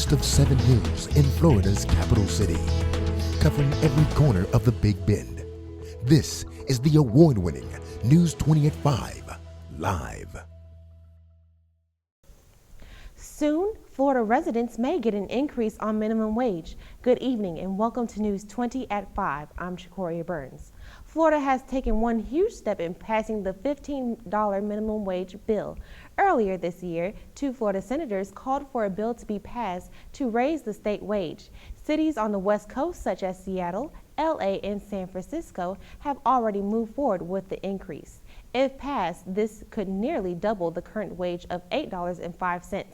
host of 7 news in Florida's capital city, covering every corner of the Big Bend. This is the award-winning News 20 at 5 Live. Soon, Florida residents may get an increase on minimum wage. Good evening and welcome to News 20 at 5. I'm Shakoria Burns. Florida has taken one huge step in passing the $15 minimum wage bill. Earlier this year, 2 Florida senators called for a bill to be passed to raise the state wage. Cities on the West Coast such as Seattle, LA, and San Francisco have already moved forward with the increase. If passed, this could nearly double the current wage of $8.05.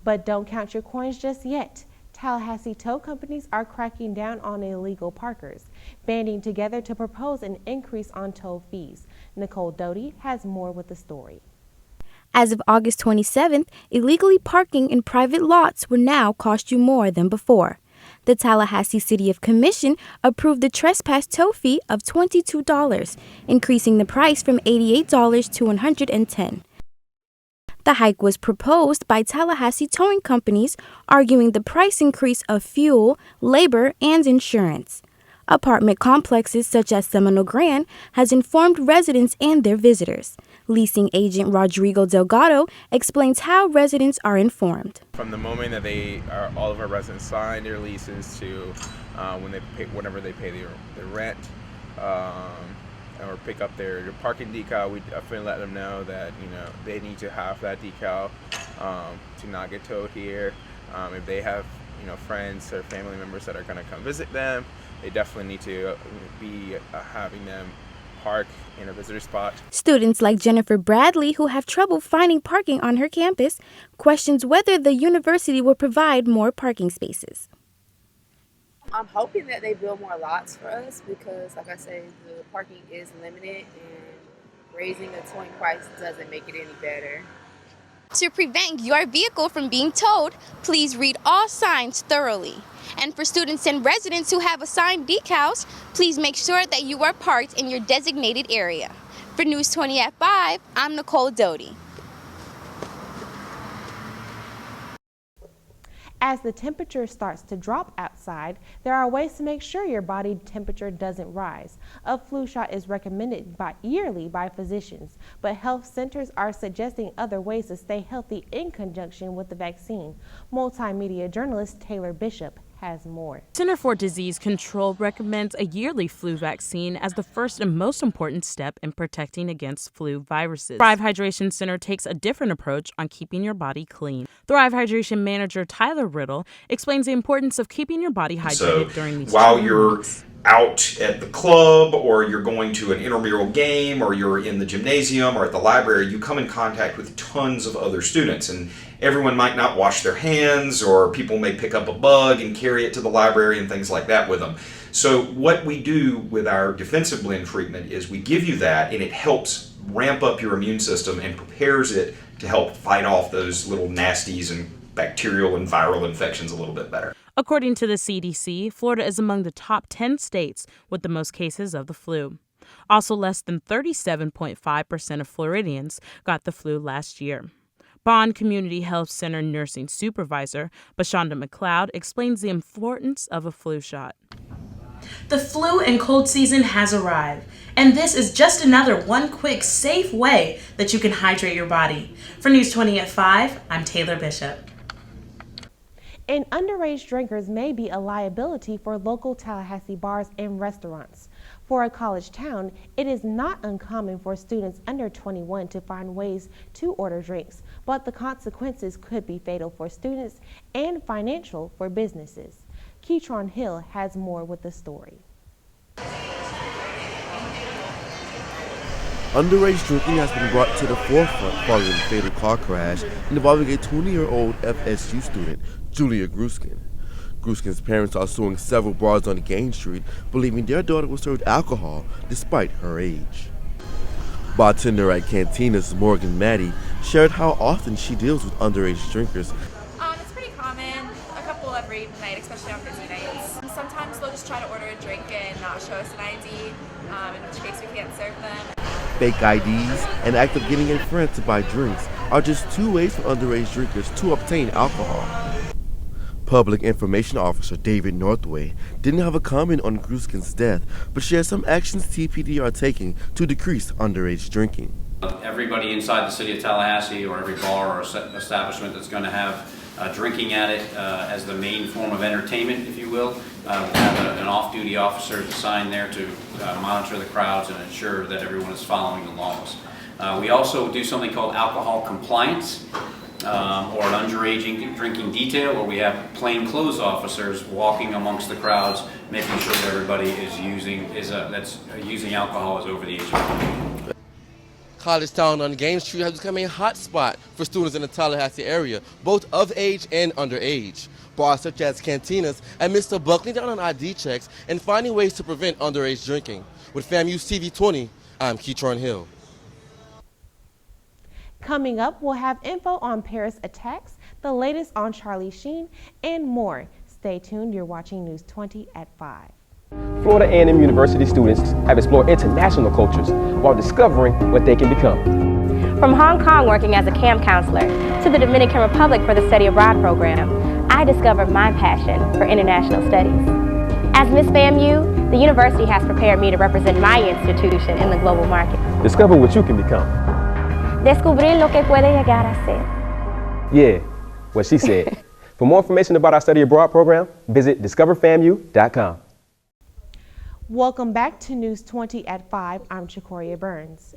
But don't count your coins just yet. Tallahassee tow companies are cracking down on illegal parkers, banding together to propose an increase on toll fees. Nicole Doty has more with the story. As of August 27th, illegally parking in private lots will now cost you more than before. The Tallahassee City of Commission approved the trespass tow fee of $22, increasing the price from $88 to $110. The hike was proposed by Tallahassee towing companies, arguing the price increase of fuel, labor, and insurance. Apartment complexes such as Seminole Grand has informed residents and their visitors. Leasing agent Rodrigo Delgado explains how residents are informed. From the moment that all of our residents sign their leases to whenever they pay their rent, or pick up their parking decal, we definitely let them know that they need to have that decal to not get towed here. If they have friends or family members that are going to come visit them, they definitely need to be having them park in a visitor spot. Students like Jennifer Bradley, who have trouble finding parking on her campus, questions whether the university will provide more parking spaces. I'm hoping that they build more lots for us because, like I say, the parking is limited and raising a towing price doesn't make it any better. To prevent your vehicle from being towed, please read all signs thoroughly. And for students and residents who have assigned decals, please make sure that you are parked in your designated area. For News 20 at 5, I'm Nicole Doty. As the temperature starts to drop outside, there are ways to make sure your body temperature doesn't rise. A flu shot is recommended yearly by physicians, but health centers are suggesting other ways to stay healthy in conjunction with the vaccine. Multimedia journalist Taylor Bishop has more. Center for Disease Control recommends a yearly flu vaccine as the first and most important step in protecting against flu viruses. Thrive Hydration Center takes a different approach on keeping your body clean. Thrive Hydration manager Tyler Riddle explains the importance of keeping your body hydrated during these while you're out at the club or you're going to an intramural game or you're in the gymnasium or at the library, you come in contact with tons of other students, and everyone might not wash their hands, or people may pick up a bug and carry it to the library and things like that with them. So what we do with our defensive blend treatment is we give you that, and it helps ramp up your immune system and prepares it to help fight off those little nasties and bacterial and viral infections a little bit better. According to the CDC, Florida is among the top 10 states with the most cases of the flu. Also, less than 37.5% of Floridians got the flu last year. Bond Community Health Center nursing supervisor Bashonda McLeod explains the importance of a flu shot. The flu and cold season has arrived, and this is just another one quick, safe way that you can hydrate your body. For News 20 at 5, I'm Taylor Bishop. And underage drinkers may be a liability for local Tallahassee bars and restaurants. For a college town, it is not uncommon for students under 21 to find ways to order drinks, but the consequences could be fatal for students and financial for businesses. Keytron Hill has more with the story. Underage drinking has been brought to the forefront following a fatal car crash involving a 20-year-old FSU student, Julia Gruskin. Gruskin's parents are suing several bars on Gain Street, believing their daughter was served alcohol despite her age. Bartender at Cantinas, Morgan Maddie, shared how often she deals with underage drinkers. It's pretty common, a couple every night, especially on busy nights. Sometimes they'll just try to order a drink and not show us an ID, in which case we can't serve them. Fake IDs and act of getting a friend to buy drinks are just two ways for underage drinkers to obtain alcohol. Public Information Officer David Northway didn't have a comment on Gruskin's death, but shared some actions TPD are taking to decrease underage drinking. Everybody inside the city of Tallahassee, or every bar or establishment that's going to have drinking at it as the main form of entertainment, if you will, we'll have an off-duty officer assigned there to monitor the crowds and ensure that everyone is following the laws. We also do something called alcohol compliance, or an underage drinking detail, where we have plainclothes officers walking amongst the crowds, making sure that everybody is using alcohol is over the age of 20. College Town on Gaines Street has become a hot spot for students in the Tallahassee area, both of age and underage. Bars such as cantinas admit to buckling down on ID checks and finding ways to prevent underage drinking. With FAMU's TV20, I'm Keytron Hill. Coming up, we'll have info on Paris attacks, the latest on Charlie Sheen, and more. Stay tuned. You're watching News 20 at 5. Florida A&M University students have explored international cultures while discovering what they can become. From Hong Kong working as a camp counselor to the Dominican Republic for the Study Abroad program, I discovered my passion for international studies. As Miss FAMU, the university has prepared me to represent my institution in the global market. Discover what you can become. Descubrir lo que puede llegar a ser. Yeah, what she said. For more information about our Study Abroad program, visit discoverfamu.com. Welcome back to News 20 at 5. I'm Chikoria Burns.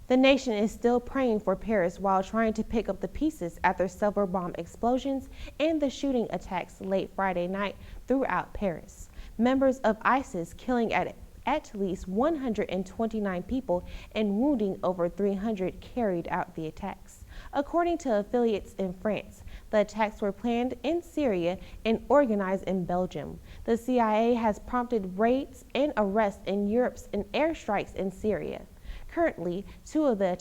The nation is still praying for Paris while trying to pick up the pieces after several bomb explosions and the shooting attacks late Friday night throughout Paris. Members of ISIS killing at least 129 people and wounding over 300 carried out the attacks. According to affiliates in France, the attacks were planned in Syria and organized in Belgium. The CIA has prompted raids and arrests in Europe's and airstrikes in Syria. Currently, 2 of the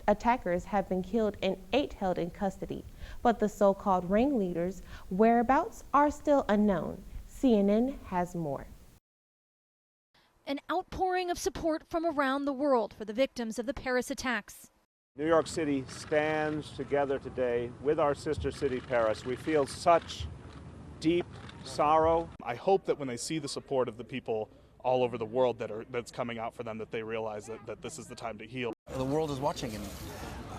attackers have been killed and 8 held in custody, but the so-called ringleaders' whereabouts are still unknown. CNN has more. An outpouring of support from around the world for the victims of the Paris attacks. New York City stands together today with our sister city, Paris. We feel such deep sorrow. I hope that when they see the support of the people all over the world that's coming out for them, that they realize that this is the time to heal. The world is watching, and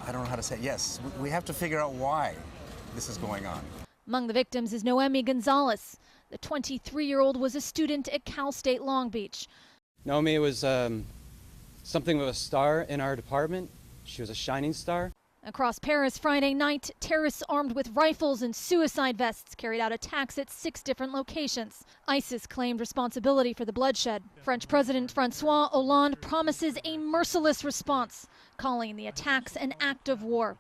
I don't know how to say it. Yes, we have to figure out why this is going on. Among the victims is Noemi Gonzalez. The 23-year-old was a student at Cal State Long Beach. Noemi was something of a star in our department. She was a shining star. Across Paris Friday night, terrorists armed with rifles and suicide vests carried out attacks at 6 different locations. ISIS claimed responsibility for the bloodshed. French President François Hollande promises a merciless response, calling the attacks an act of war.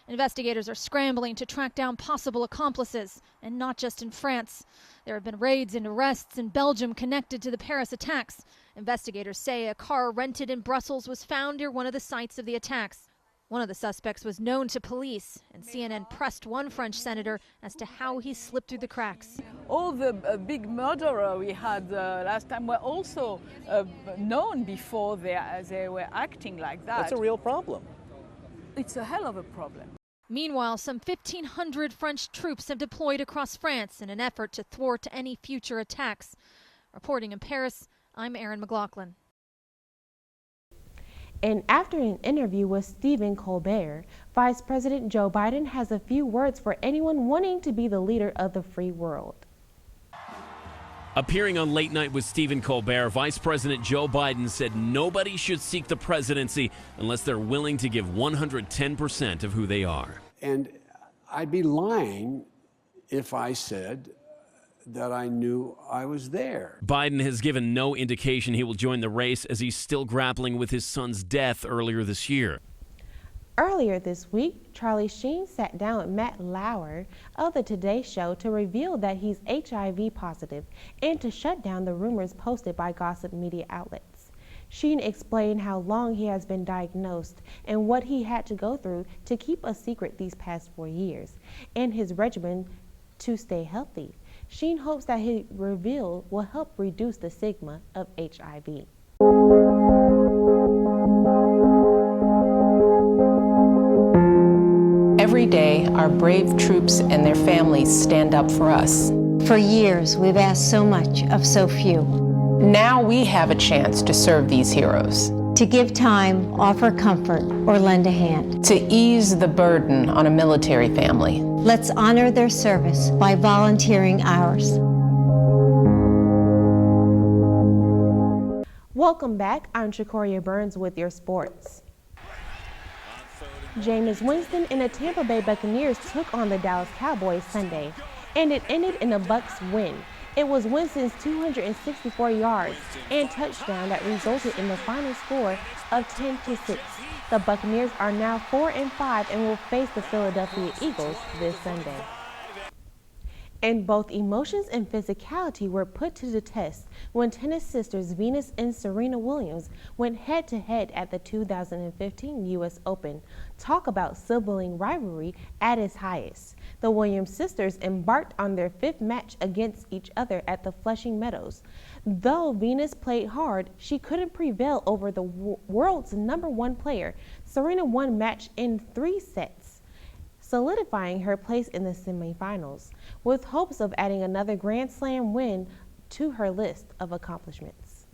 Investigators are scrambling to track down possible accomplices, and not just in France. There have been raids and arrests in Belgium connected to the Paris attacks. Investigators say a car rented in Brussels was found near one of the sites of the attacks. One of the suspects was known to police, and CNN pressed one French senator as to how he slipped through the cracks. All the big murderers we had last time were also known before they were acting like that. That's a real problem. It's a hell of a problem. Meanwhile, some 1,500 French troops have deployed across France in an effort to thwart any future attacks. Reporting in Paris, I'm Erin McLaughlin. And after an interview with Stephen Colbert, Vice President Joe Biden has a few words for anyone wanting to be the leader of the free world. Appearing on Late Night with Stephen Colbert, Vice President Joe Biden said nobody should seek the presidency unless they're willing to give 110% of who they are. And I'd be lying if I said that I knew I was there. Biden has given no indication he will join the race as he's still grappling with his son's death earlier this year. Earlier this week, Charlie Sheen sat down with Matt Lauer of the Today Show to reveal that he's HIV positive and to shut down the rumors posted by gossip media outlets. Sheen explained how long he has been diagnosed and what he had to go through to keep a secret these past 4 years, and his regimen to stay healthy. Sheen hopes that his reveal will help reduce the stigma of HIV. Every Every day, our brave troops and their families stand up for us. For years, we've asked so much of so few. Now we have a chance to serve these heroes. To give time, offer comfort, or lend a hand. To ease the burden on a military family. Let's honor their service by volunteering ours. Welcome back. I'm Shakoria Burns with your sports. Jameis Winston and the Tampa Bay Buccaneers took on the Dallas Cowboys Sunday, and it ended in a Bucs win. It was Winston's 264 yards and touchdown that resulted in the final score of 10-6. The Buccaneers are now 4-5 and will face the Philadelphia Eagles this Sunday. And both emotions and physicality were put to the test when tennis sisters Venus and Serena Williams went head-to-head at the 2015 U.S. Open. Talk about sibling rivalry at its highest. The Williams sisters embarked on their fifth match against each other at the Flushing Meadows. Though Venus played hard, she couldn't prevail over the world's #1 player. Serena won match in 3 sets, solidifying her place in the semifinals, with hopes of adding another Grand Slam win to her list of accomplishments.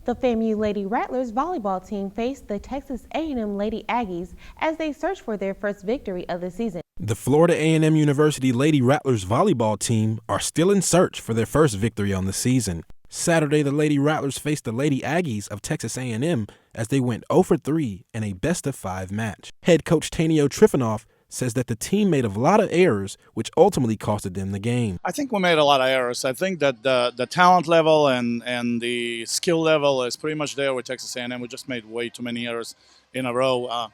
The FAMU Lady Rattlers volleyball team faced the Texas A&M Lady Aggies as they searched for their first victory of the season. The Florida A&M University Lady Rattlers volleyball team are still in search for their first victory on the season. Saturday, the Lady Rattlers faced the Lady Aggies of Texas A&M as they went 0 for 3 in a best-of-5 match. Head coach Tanio Trifanoff says that the team made a lot of errors, which ultimately costed them the game. I think we made a lot of errors. I think that the talent level and the skill level is pretty much there with Texas A&M. We just made way too many errors in a row.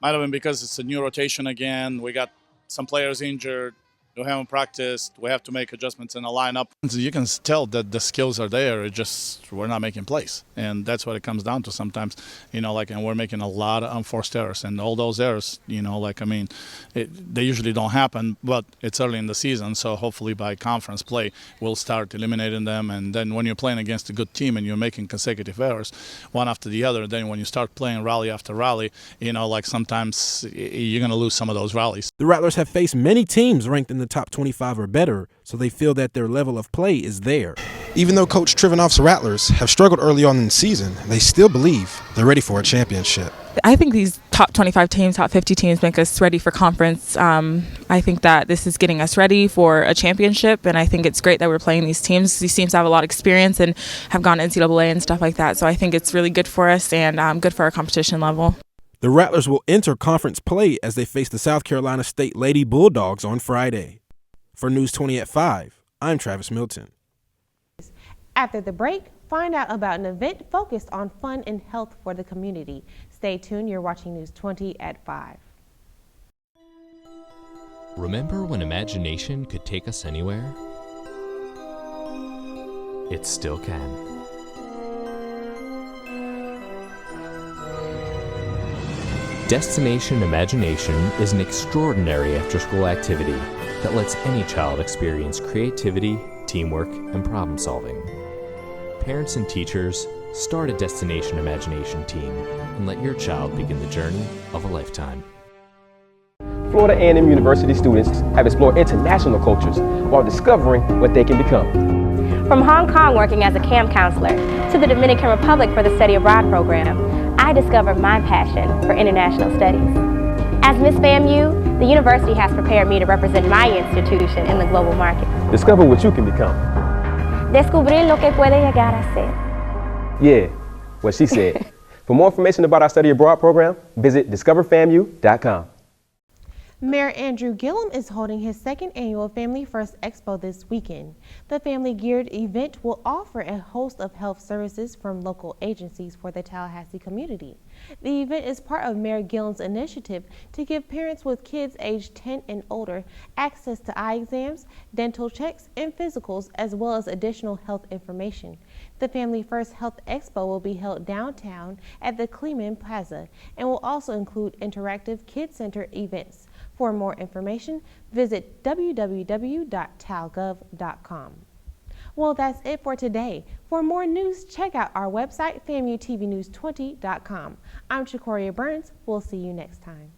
Might have been because it's a new rotation again. We got some players injured. We haven't practiced. We have to make adjustments in the lineup. So you can tell that the skills are there. It just we're not making plays, and that's what it comes down to sometimes. And we're making a lot of unforced errors, and all those errors, they usually don't happen, but it's early in the season, so hopefully by conference play we'll start eliminating them. And then when you're playing against a good team and you're making consecutive errors, one after the other, then when you start playing rally after rally, sometimes you're going to lose some of those rallies. The Rattlers have faced many teams ranked in the top 25 or better, so they feel that their level of play is there. Even though Coach Trivanoff's Rattlers have struggled early on in the season, they still believe they're ready for a championship. I think these top 25 teams, top 50 teams make us ready for conference. I think that this is getting us ready for a championship, and I think it's great that we're playing these teams. These teams have a lot of experience and have gone to NCAA and stuff like that, so I think it's really good for us and good for our competition level. The Rattlers will enter conference play as they face the South Carolina State Lady Bulldogs on Friday. For News 20 at 5, I'm Travis Milton. After the break, find out about an event focused on fun and health for the community. Stay tuned. You're watching News 20 at 5. Remember when imagination could take us anywhere? It still can. Destination Imagination is an extraordinary after-school activity that lets any child experience creativity, teamwork, and problem-solving. Parents and teachers, start a Destination Imagination team and let your child begin the journey of a lifetime. Florida A&M University students have explored international cultures while discovering what they can become. From Hong Kong working as a camp counselor to the Dominican Republic for the Study Abroad program, I discovered my passion for international studies. As Miss FAMU, the university has prepared me to represent my institution in the global market. Discover what you can become. Descubrir lo que puede llegar a ser. Yeah, what she said. For more information about our Study Abroad program, visit discoverfamu.com. Mayor Andrew Gillum is holding his second annual Family First Expo this weekend. The family-geared event will offer a host of health services from local agencies for the Tallahassee community. The event is part of Mayor Gillum's initiative to give parents with kids aged 10 and older access to eye exams, dental checks, and physicals, as well as additional health information. The Family First Health Expo will be held downtown at the Kleeman Plaza and will also include interactive Kid Center events. For more information, visit www.talgov.com. Well, that's it for today. For more news, check out our website, FAMUTVNews20.com. I'm Shakoria Burns. We'll see you next time.